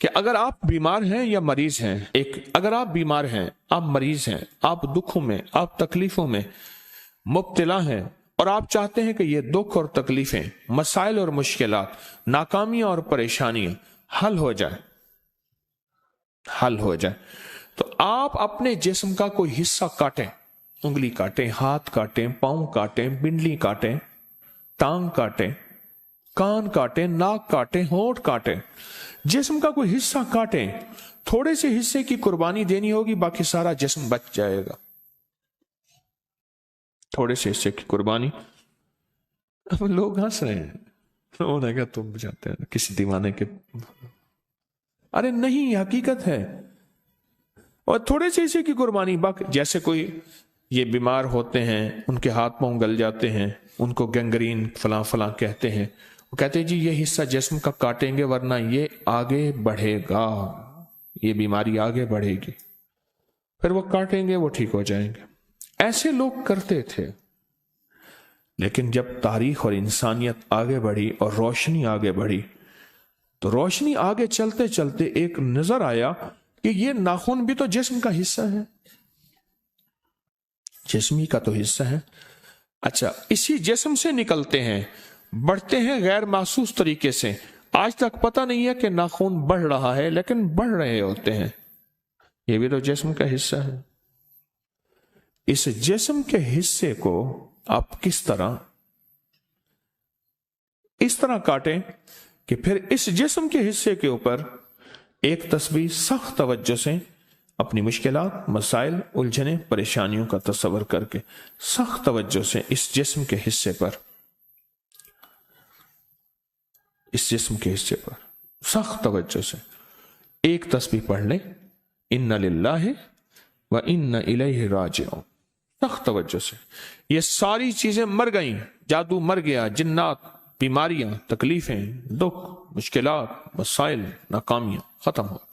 کہ اگر آپ بیمار ہیں یا مریض ہیں، اگر آپ بیمار ہیں، آپ مریض ہیں، آپ دکھوں میں، آپ تکلیفوں میں مبتلا ہیں، اور آپ چاہتے ہیں کہ یہ دکھ اور تکلیفیں، مسائل اور مشکلات، ناکامیاں اور پریشانیاں حل ہو جائے، تو آپ اپنے جسم کا کوئی حصہ کاٹیں، انگلی کاٹیں، ہاتھ کاٹیں، پاؤں کاٹیں، بنڈلی کاٹیں، ٹانگ کاٹیں، کان کاٹیں، ناک کاٹیں، ہونٹ کاٹیں، جسم کا کوئی حصہ کاٹیں، تھوڑے سے حصے کی قربانی دینی ہوگی، باقی سارا جسم بچ جائے گا۔ تھوڑے سے حصے کی قربانی۔ اب لوگ ہنس رہے ہیں، انہوں نے کہا تم جاتے ہیں کسی دیوانے کے، ارے نہیں، یہ حقیقت ہے۔ اور تھوڑے سے حصے کی قربانی، باقی جیسے کوئی یہ بیمار ہوتے ہیں، ان کے ہاتھ پاؤں گل جاتے ہیں، ان کو گینگرین فلاں فلاں کہتے ہیں، وہ کہتے ہیں جی یہ حصہ جسم کا کاٹیں گے ورنہ یہ آگے بڑھے گا، یہ بیماری آگے بڑھے گی، پھر وہ کاٹیں گے، وہ ٹھیک ہو جائیں گے۔ ایسے لوگ کرتے تھے، لیکن جب تاریخ اور انسانیت آگے بڑھی اور روشنی آگے بڑھی، تو روشنی آگے چلتے چلتے ایک نظر آیا کہ یہ ناخن بھی تو جسم کا حصہ ہے، جسمی کا تو حصہ ہے۔ اچھا، اسی جسم سے نکلتے ہیں، بڑھتے ہیں غیر محسوس طریقے سے، آج تک پتہ نہیں ہے کہ ناخن بڑھ رہا ہے، لیکن بڑھ رہے ہوتے ہیں، یہ بھی تو جسم کا حصہ ہے۔ اس جسم کے حصے کو آپ کس طرح اس طرح کاٹیں کہ پھر اس جسم کے حصے کے اوپر ایک تسبیح سخت توجہ سے اپنی مشکلات، مسائل، الجھنیں، پریشانیوں کا تصور کر کے سخت توجہ سے اس جسم کے حصے پر سخت توجہ سے ایک تسبیح پڑھ لیں، اِنَّ لِلَّهِ وَإِنَّ إِلَيْهِ راجعون۔ سخت توجہ سے یہ ساری چیزیں مر گئیں، جادو مر گیا، جنات، بیماریاں، تکلیفیں، دکھ، مشکلات، مسائل، ناکامیاں ختم ہو۔